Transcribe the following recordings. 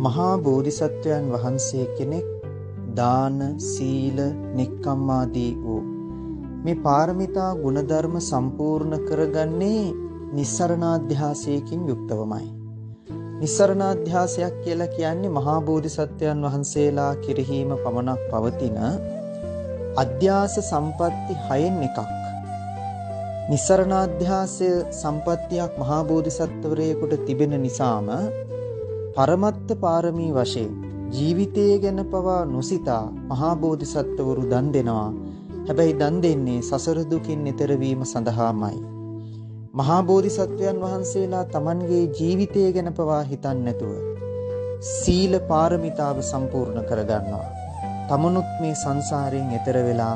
මහා බෝධිසත්වයන් වහන්සේ කෙනෙක් දාන, සීල, නික්කම්මාදී වූ මේ පාරමිතා ගුණධර්ම සම්පූර්ණ කරගන්නේ නිස්සරණාධ්‍යාසයකින් යුක්තවමයි. නිස්සරණාධ්‍යාසයක් කියලා කියන්නේ මහා බෝධිසත්වයන් වහන්සේලා කෙරෙහිම පමණක් පවතින අධ්‍යාස සම්පatti 6න් එකක්. නිස්සරණාධ්‍යාසය සම්පත්තියක් මහා බෝධිසත්වරයෙකුට තිබෙන නිසාම පරමත්ත පාරමී වශයෙන් ජීවිතය ගැන පවා නොසිතා මහා බෝධිසත්වවරු දන් දෙනවා. හැබැයි දන් දෙන්නේ සසර දුකින් එතර වීම සඳහාමයි. මහා බෝධිසත්වයන් වහන්සේලා Tamanගේ ජීවිතය ගැන පවා හිතන්නේ නැතුව සීල පාරමිතාව සම්පූර්ණ කරගන්නවා. තමනුත් මේ සංසාරයෙන් එතර වෙලා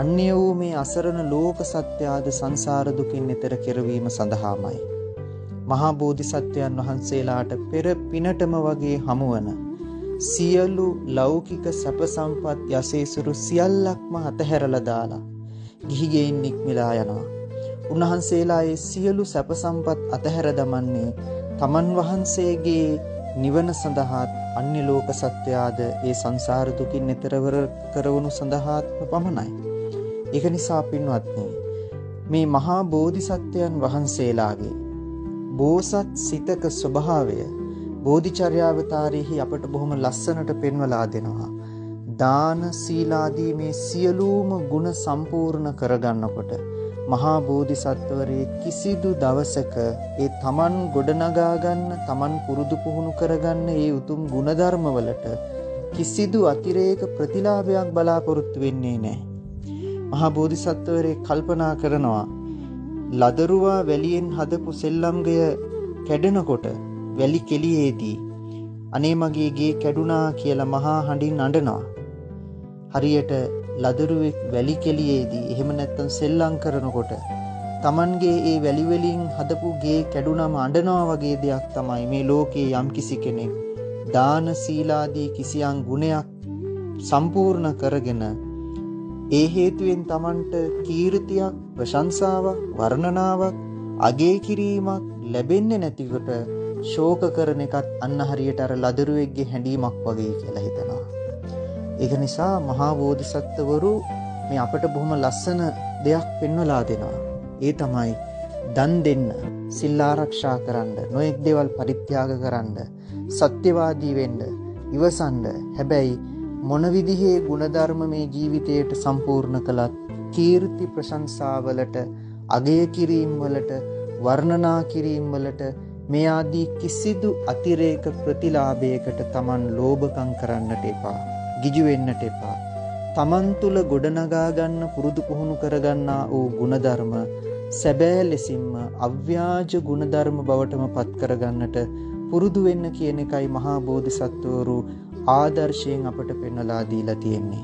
අන්‍ය වූ මේ අසරණ ලෝක සත්‍යාද සංසාර දුකින් එතර කෙරවීම සඳහාමයි. මහා බෝධිසත්වයන් වහන්සේලාට පෙර පිනටම වගේ හමුවන සියලු ලෞකික සැප සම්පත් යසේසුරු සියල්ලක්ම අතහැරලා දාලා ගිහිගෙයින් නික්මලා යනවා. උන්වහන්සේලා ඒ සියලු සැප සම්පත් අතහැර දමන්නේ තමන් වහන්සේගේ නිවන සඳහා අන්‍ය ලෝක සත්‍යාද ඒ සංසාර දුකින් එතරවර කරවනු සඳහාත්ම පමණයි. ඒක නිසා පින්වත්නි, මේ මහා බෝධිසත්වයන් වහන්සේලාගේ බෝසත් සිතක ස්වභාවය බෝධිචර්යාවතාරයේහි අපට බොහොම ලස්සනට පෙන්වලා දෙනවා. දාන, සීලාදී මේ සියලුම ගුණ සම්පූර්ණ කරගන්නකොට මහා බෝධිසත්වරේ කිසිදු දවසක ඒ තමන් ගොඩනගා ගන්න, තමන් පුරුදු පුහුණු කරගන්න ඒ උතුම් ගුණධර්ම වලට කිසිදු අතිරේක ප්‍රතිලාභයක් බලාපොරොත්තු වෙන්නේ නැහැ. මහා බෝධිසත්වරේ කල්පනා කරනවා, ලදරුවා වැලියෙන් හදපු සෙල්ලම්ගය කැඩෙනකොට වැලි කෙලියේදී අනේ මගේ ගේ කැඩුනා කියලා මහා හඬින් අඬනවා. හරියට ලදරුවෙක් වැලි කෙලියේදී එහෙම නැත්නම් සෙල්ලම් කරනකොට Tamanගේ ඒ වැලි වලින් හදපු ගේ කැඩුනම අඬනවා වගේ දෙයක් තමයි මේ ලෝකේ යම්කිසි කෙනෙක් දාන, සීලාදී කිසියම් ගුණයක් සම්පූර්ණ කරගෙන ඒ හේතුවෙන් Tamanට කීර්තියක්, ප්‍රශංසාවක්, වර්ණනාවක්, අගය කිරීමක් ලැබෙන්නේ නැතිකොට ශෝක කරන එකත් අන්න හරියට අර ලදරුවෙක්ගේ හැඬීමක් වගේ කියලා හිතනවා. ඒක නිසා මහා බෝධිසත්වවරු මේ අපට බොහොම ලස්සන දෙයක් පෙන්වලා දෙනවා. ඒ තමයි දන් දෙන්න, සිල් ආරක්ෂා කරන්න, නොඑක් දේවල් පරිත්‍යාග කරන්න, සත්‍යවාදී වෙන්න, ඉවසන්න. හැබැයි මොන විදිහේ ගුණධර්ම මේ ජීවිතයට සම්පූර්ණ කළත් කීර්ති ප්‍රශංසාවලට, අගය කිරීම වලට, වර්ණනා කිරීම වලට මේ ආදී කිසිදු අතිරේක ප්‍රතිලාභයකට Taman ලෝභකම් කරන්නට එපා. ගිජු වෙන්නට එපා. Taman තුල ගොඩනගා ගන්න, පුරුදු පුහුණු කරගන්නා වූ ගුණධර්ම සැබෑ ලෙසින්ම අව්‍යාජ ගුණධර්ම බවටම පත් කරගන්නට පුරුදු වෙන්න කියන එකයි මහා බෝධිසත්වවරු ආදර්ශයෙන් අපට පෙන්වලා දීලා තියෙන්නේ.